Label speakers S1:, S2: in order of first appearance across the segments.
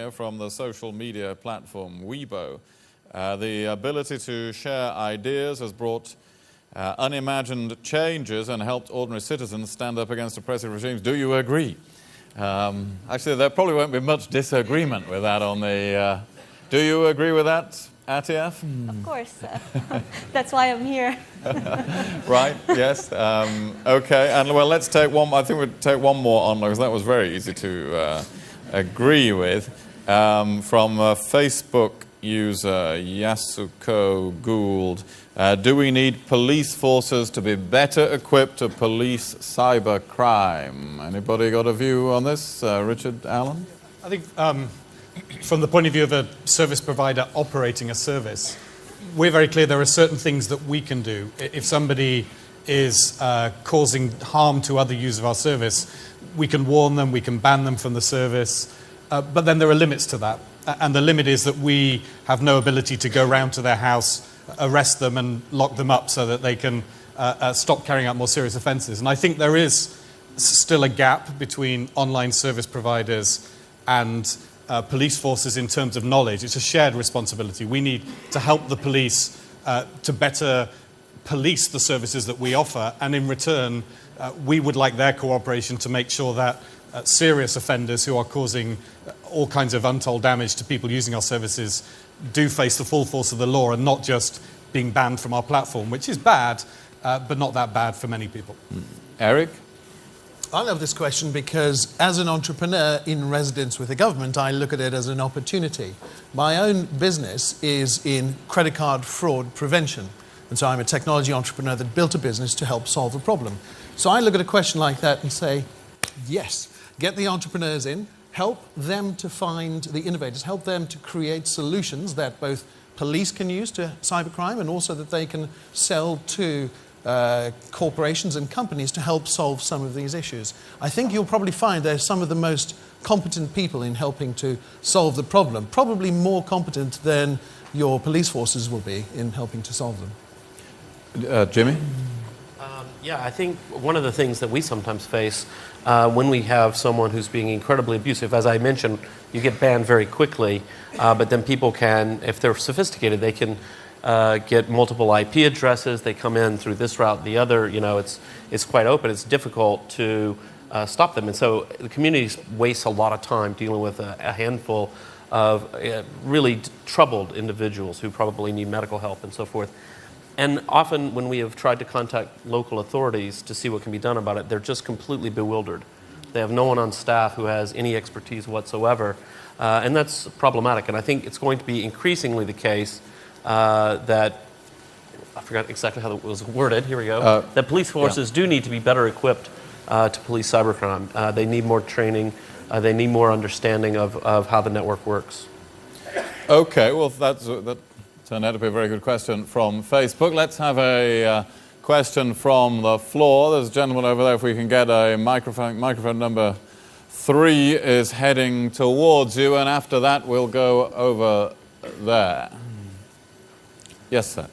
S1: here from the social media platform Weibo. The ability to share ideas has brought unimagined changes and helped ordinary citizens stand up against oppressive regimes. Do you agree? Actually, there probably won't be much disagreement with that on the... do you agree with that, Atiaf?
S2: Of course. That's why I'm here.
S1: Right, yes. Okay, and well, let's take one. I think we'll take one more on, because that was very easy to agree with. From Facebook user Yasuko Gould. Do we need police forces to be better equipped to police cyber crime? Anybody got a view on this? Richard Allen?
S3: I think from the point of view of a service provider operating a service, we're very clear there are certain things that we can do. If somebody is causing harm to other users of our service, we can warn them, we can ban them from the service, but then there are limits to that. And the limit is that we have no ability to go round to their house, arrest them and lock them up so that they can stop carrying out more serious offences. And I think there is still a gap between online service providers and police forces in terms of knowledge. It's a shared responsibility. We need to help the police to better police the services that we offer, and in return, we would like their cooperation to make sure that serious offenders who are causing all kinds of untold damage to people using our services do face the full force of the law and not just being banned from our platform, which is bad, but not that bad for many people.
S1: Eric?
S4: I love this question because as an entrepreneur in residence with the government, I look at it as an opportunity. My own business is in credit card fraud prevention. And so I'm a technology entrepreneur that built a business to help solve a problem. So I look at a question like that and say, yes, get the entrepreneurs in, help them to find the innovators, help them to create solutions that both police can use to cybercrime and also that they can sell to corporations and companies to help solve some of these issues. I think you'll probably find they're some of the most competent people in helping to solve the problem, probably more competent than your police forces will be in helping to solve them.
S1: Jimmy?
S5: Yeah, I think one of the things that we sometimes face when we have someone who's being incredibly abusive, as I mentioned, you get banned very quickly, but then people can, if they're sophisticated, they can get multiple IP addresses. They come in through this route, the other. You know, it's quite open. It's difficult to stop them, and so the communities waste a lot of time dealing with a handful of really troubled individuals who probably need medical help and so forth. And often when we have tried to contact local authorities to see what can be done about it, they're just completely bewildered. They have no one on staff who has any expertise whatsoever, and that's problematic. And I think it's going to be increasingly the case that, I forgot exactly how it was worded, here we go, that police forces do need to be better equipped to police cybercrime. They need more training, they need more understanding of how the network works.
S1: Okay, well, that turned out to be a very good question from Facebook. Let's have a question from the floor. There's a gentleman over there. If we can get a microphone. Microphone number 3 is heading towards you, and after that we'll go over there. Yes, sir.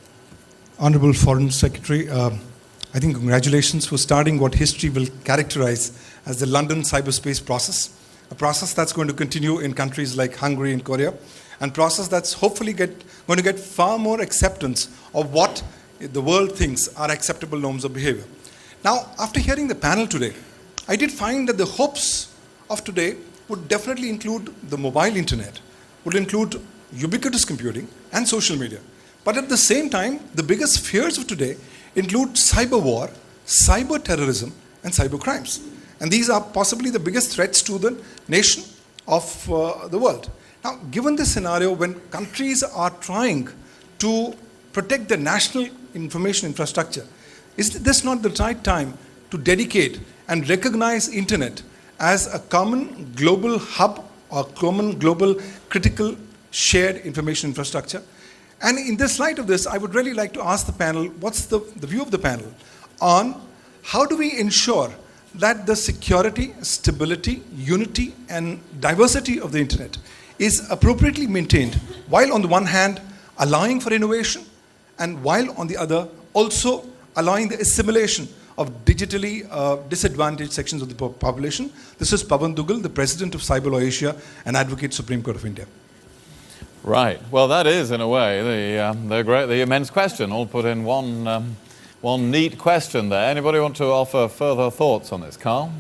S6: Honourable Foreign Secretary, I think congratulations for starting what history will characterize as the London cyberspace process, a process that's going to continue in countries like Hungary and Korea, and process that's hopefully going to get far more acceptance of what the world thinks are acceptable norms of behavior. Now, after hearing the panel today, I did find that the hopes of today would definitely include the mobile internet, would include ubiquitous computing and social media. But at the same time, the biggest fears of today include cyber war, cyber terrorism, and cyber crimes. And these are possibly the biggest threats to the nation of the world. Now, given this scenario, when countries are trying to protect their national information infrastructure, is this not the right time to dedicate and recognize internet as a common global hub or common global critical shared information infrastructure? And in this light of this, I would really like to ask the panel, what's the view of the panel on how do we ensure that the security, stability, unity, and diversity of the internet is appropriately maintained, while on the one hand allowing for innovation, and while on the other also allowing the assimilation of digitally disadvantaged sections of the population. This is Pawan Dugal, the president of Cyber Law Asia and advocate Supreme Court of India.
S1: Right. Well, that is, in a way, the immense question, all put in one neat question there. Anybody want to offer further thoughts on this? Carl?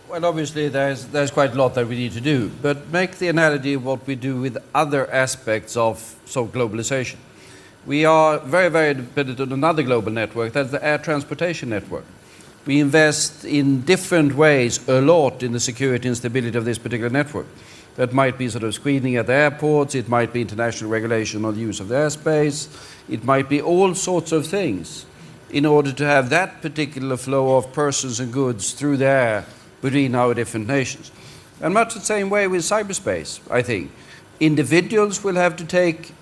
S7: Well, obviously, there's quite a lot that we need to do, but make the analogy of what we do with other aspects of globalization. We are very, very dependent on another global network, that's the air transportation network. We invest in different ways a lot in the security and stability of this particular network. That might be sort of screening at the airports, it might be international regulation on the use of the airspace, it might be all sorts of things in order to have that particular flow of persons and goods through the air between our different nations. And much the same way with cyberspace, I think. Individuals will have to take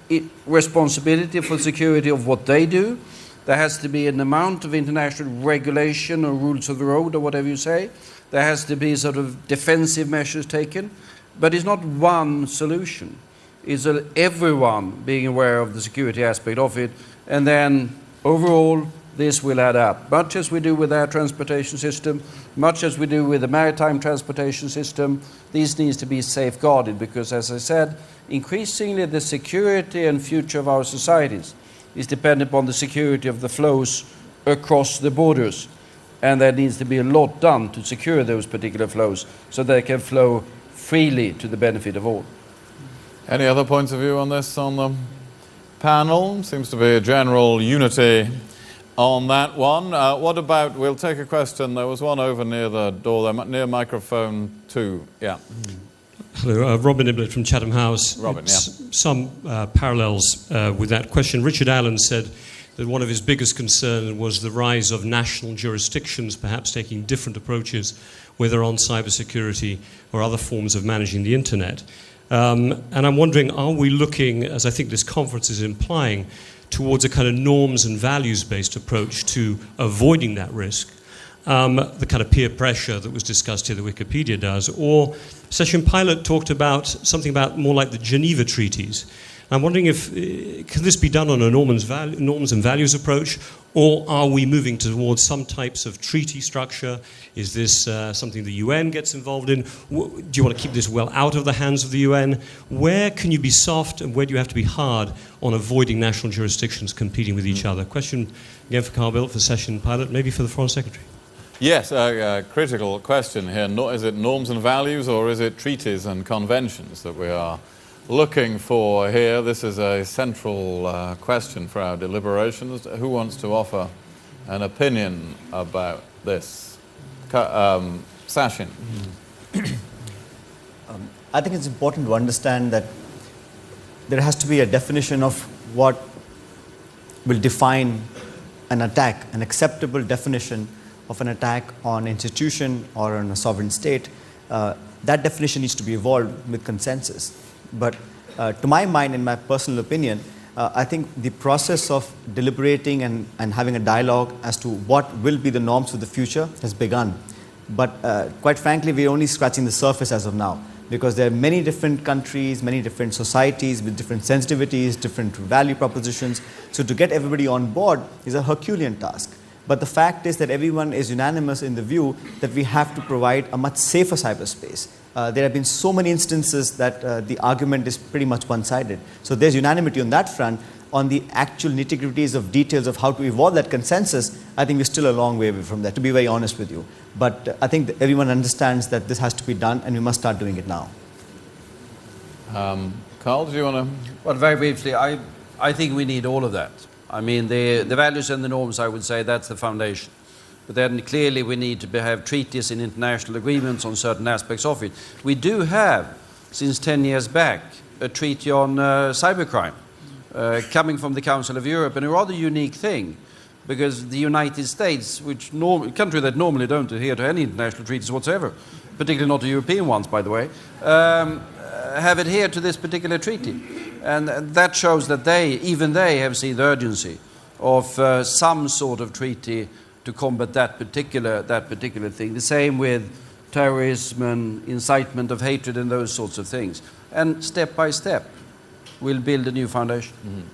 S7: responsibility for security of what they do. There has to be an amount of international regulation or rules of the road or whatever you say. There has to be sort of defensive measures taken. But it's not one solution. It's everyone being aware of the security aspect of it. And then overall, this will add up. Much as we do with our transportation system, much as we do with the maritime transportation system, these needs to be safeguarded because, as I said, increasingly the security and future of our societies is dependent upon the security of the flows across the borders. And there needs to be a lot done to secure those particular flows so they can flow freely to the benefit of all.
S1: Any other points of view on this on the panel? Seems to be a general unity on that one. What about, we'll take a question. There was one over near the door there, near microphone 2. Yeah.
S8: Hello, Robin Iblett from Chatham House.
S1: Robin, yeah.
S8: Some parallels with that question. Richard Allen said that one of his biggest concerns was the rise of national jurisdictions perhaps taking different approaches, whether on cybersecurity or other forms of managing the internet. And I'm wondering, are we looking, as I think this conference is implying, towards a kind of norms and values-based approach to avoiding that risk, the kind of peer pressure that was discussed here that Wikipedia does, or Session Pilot talked about something about more like the Geneva Treaties. I'm wondering if, can this be done on a norms and values approach, or are we moving towards some types of treaty structure? Is this something the UN gets involved in? Do you want to keep this well out of the hands of the UN? Where can you be soft and where do you have to be hard on avoiding national jurisdictions competing with each other? Question again for Carl Bildt, for Session Pilot, maybe for the Foreign Secretary.
S1: Yes, a critical question here. Is it norms and values or is it treaties and conventions that we are looking for here? This is a central question for our deliberations. Who wants to offer an opinion about this? Sachin.
S9: I think it's important to understand that there has to be a definition of what will define an attack, an acceptable definition of an attack on an institution or on a sovereign state. That definition needs to be evolved with consensus. But to my mind, in my personal opinion, I think the process of deliberating and having a dialogue as to what will be the norms for the future has begun. But quite frankly, we're only scratching the surface as of now, because there are many different countries, many different societies with different sensitivities, different value propositions. So to get everybody on board is a Herculean task. But the fact is that everyone is unanimous in the view that we have to provide a much safer cyberspace. There have been so many instances that the argument is pretty much one-sided. So there's unanimity on that front. On the actual nitty-gritties of details of how to evolve that consensus, I think we're still a long way away from that, to be very honest with you. But I think that everyone understands that this has to be done, and we must start doing it now.
S1: Carl, do you want to?
S7: Well, very briefly, I think we need all of that. I mean, the values and the norms, I would say, that's the foundation. But then clearly we need to have treaties and international agreements on certain aspects of it. We do have, since 10 years back, a treaty on cybercrime coming from the Council of Europe, and a rather unique thing, because the United States, a country that normally don't adhere to any international treaties whatsoever, particularly not the European ones, by the way, have adhered to this particular treaty. And that shows that even they have seen the urgency of some sort of treaty to combat that particular thing. The same with terrorism and incitement of hatred and those sorts of things. And step by step, we'll build a new foundation. Mm-hmm.